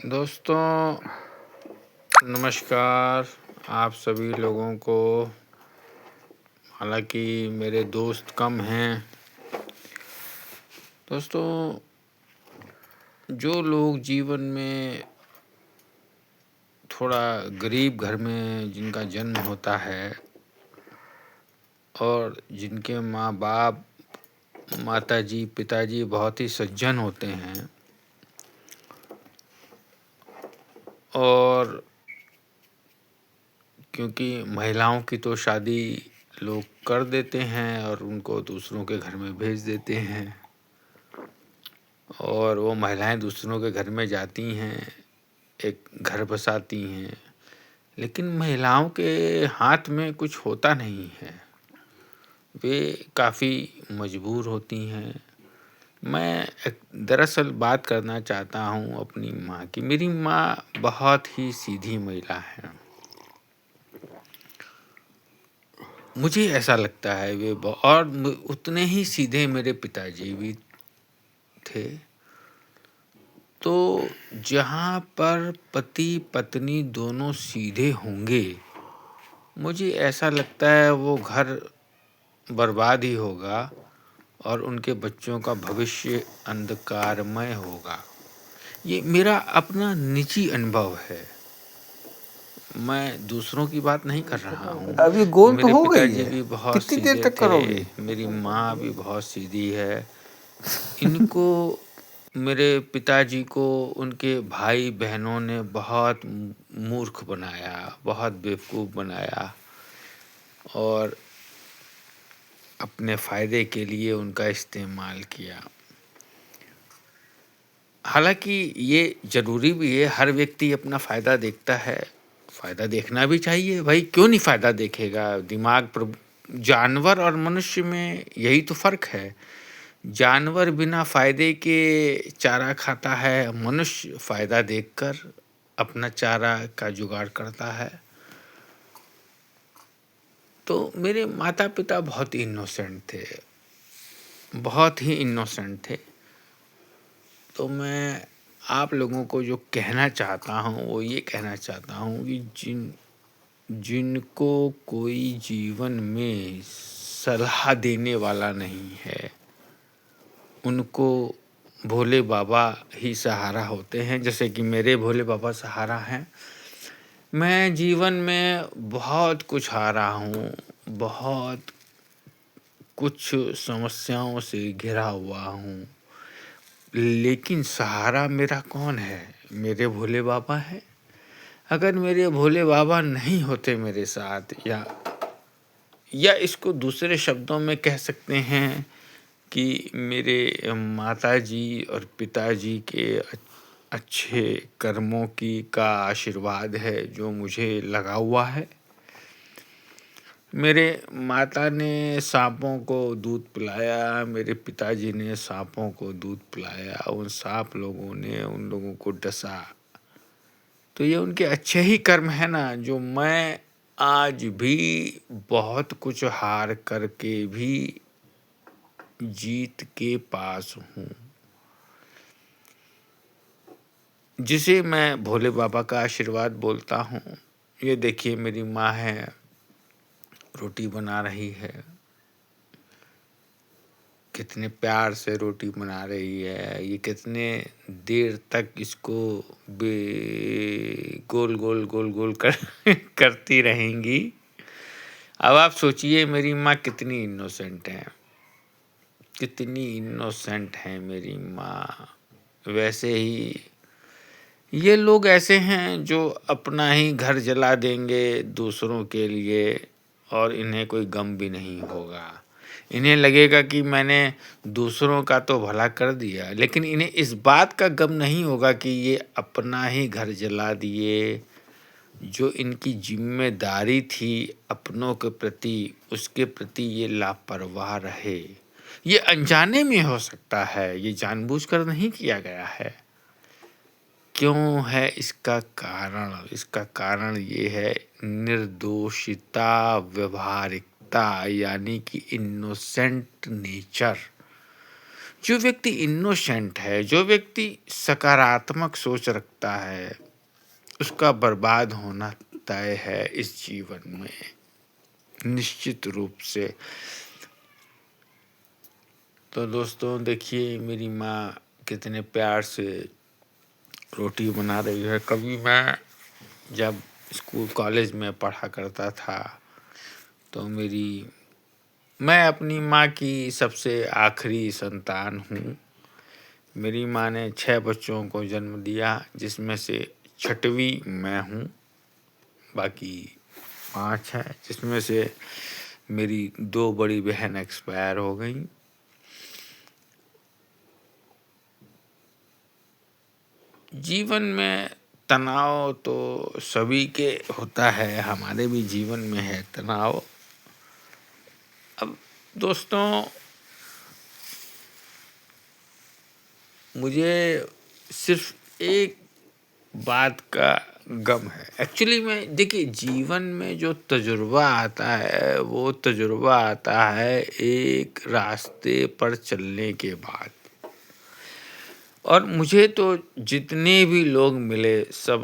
दोस्तों नमस्कार। आप सभी लोगों को, हालांकि मेरे दोस्त कम हैं। दोस्तों, जो लोग जीवन में थोड़ा गरीब घर में जिनका जन्म होता है और जिनके माँ बाप, माताजी, पिताजी बहुत ही सज्जन होते हैं और क्योंकि महिलाओं की तो शादी लोग कर देते हैं और उनको दूसरों के घर में भेज देते हैं और वो महिलाएं दूसरों के घर में जाती हैं, एक घर बसाती हैं, लेकिन महिलाओं के हाथ में कुछ होता नहीं है। वे काफ़ी मजबूर होती हैं। मैं दरअसल बात करना चाहता हूँ अपनी माँ की। मेरी माँ बहुत ही सीधी महिला है। मुझे ऐसा लगता है वे और उतने ही सीधे मेरे पिताजी भी थे। तो जहाँ पर पति पत्नी दोनों सीधे होंगे, मुझे ऐसा लगता है वो घर बर्बाद ही होगा और उनके बच्चों का भविष्य अंधकारमय होगा। ये मेरा अपना निजी अनुभव है। मैं दूसरों की बात नहीं कर रहा हूँ। अभी गोल तो मेरे हो गई पिताजी है, भी बहुत कितनी देर सीधे तक करोगे? थे, मेरी माँ भी बहुत सीधी है। इनको, मेरे पिताजी को उनके भाई बहनों ने बहुत मूर्ख बनाया, बहुत बेवकूफ़ बनाया और अपने फ़ायदे के लिए उनका इस्तेमाल किया। हालांकि ये ज़रूरी भी है, हर व्यक्ति अपना फ़ायदा देखता है, फ़ायदा देखना भी चाहिए भाई, क्यों नहीं फ़ायदा देखेगा। दिमाग पर जानवर और मनुष्य में यही तो फ़र्क है। जानवर बिना फ़ायदे के चारा खाता है, मनुष्य फ़ायदा देखकर अपना चारा का जुगाड़ करता है। तो मेरे माता-पिता बहुत ही इनोसेंट थे, बहुत ही इनोसेंट थे। तो मैं आप लोगों को जो कहना चाहता हूँ, वो ये कहना चाहता हूँ कि जिनको कोई जीवन में सलाह देने वाला नहीं है, उनको भोले बाबा ही सहारा होते हैं, जैसे कि मेरे भोले बाबा सहारा हैं। मैं जीवन में बहुत कुछ हारा हूँ, बहुत कुछ समस्याओं से घिरा हुआ हूँ, लेकिन सहारा मेरा कौन है? मेरे भोले बाबा हैं। अगर मेरे भोले बाबा नहीं होते मेरे साथ, या इसको दूसरे शब्दों में कह सकते हैं कि मेरे माताजी और पिताजी के अच्छे कर्मों का आशीर्वाद है जो मुझे लगा हुआ है। मेरे माता ने सांपों को दूध पिलाया, मेरे पिताजी ने सांपों को दूध पिलाया, उन सांप लोगों ने उन लोगों को डसा। तो ये उनके अच्छे ही कर्म है ना, जो मैं आज भी बहुत कुछ हार करके भी जीत के पास हूँ, जिसे मैं भोले बाबा का आशीर्वाद बोलता हूँ। ये देखिए मेरी माँ है, रोटी बना रही है, कितने प्यार से रोटी बना रही है। ये कितने देर तक इसको गोल गोल गोल गोल कर करती रहेंगी। अब आप सोचिए मेरी माँ कितनी इनोसेंट है, कितनी इनोसेंट है मेरी माँ। वैसे ही ये लोग ऐसे हैं जो अपना ही घर जला देंगे दूसरों के लिए और इन्हें कोई गम भी नहीं होगा। इन्हें लगेगा कि मैंने दूसरों का तो भला कर दिया, लेकिन इन्हें इस बात का गम नहीं होगा कि ये अपना ही घर जला दिए। जो इनकी जिम्मेदारी थी अपनों के प्रति, उसके प्रति ये लापरवाह रहे। ये अनजाने में हो सकता है, ये जानबूझकर नहीं किया गया है। क्यों है इसका कारण? इसका कारण ये है निर्दोषिता, व्यवहारिकता, यानी कि इनोसेंट नेचर। जो व्यक्ति इनोसेंट है, जो व्यक्ति सकारात्मक सोच रखता है, उसका बर्बाद होना तय है इस जीवन में, निश्चित रूप से। तो दोस्तों देखिए, मेरी माँ कितने प्यार से रोटी बना रही है। कभी मैं जब स्कूल कॉलेज में पढ़ा करता था, तो मैं अपनी माँ की सबसे आखिरी संतान हूँ। मेरी माँ ने 6 बच्चों को जन्म दिया, जिसमें से 6वीं मैं हूँ, बाकी 5 हैं, जिसमें से मेरी 2 बड़ी बहन एक्सपायर हो गई। जीवन में तनाव तो सभी के होता है, हमारे भी जीवन में है तनाव। अब दोस्तों, मुझे सिर्फ एक बात का गम है। एक्चुअली में देखिए, जीवन में जो तजुर्बा आता है, वो तजुर्बा आता है एक रास्ते पर चलने के बाद। और मुझे तो जितने भी लोग मिले, सब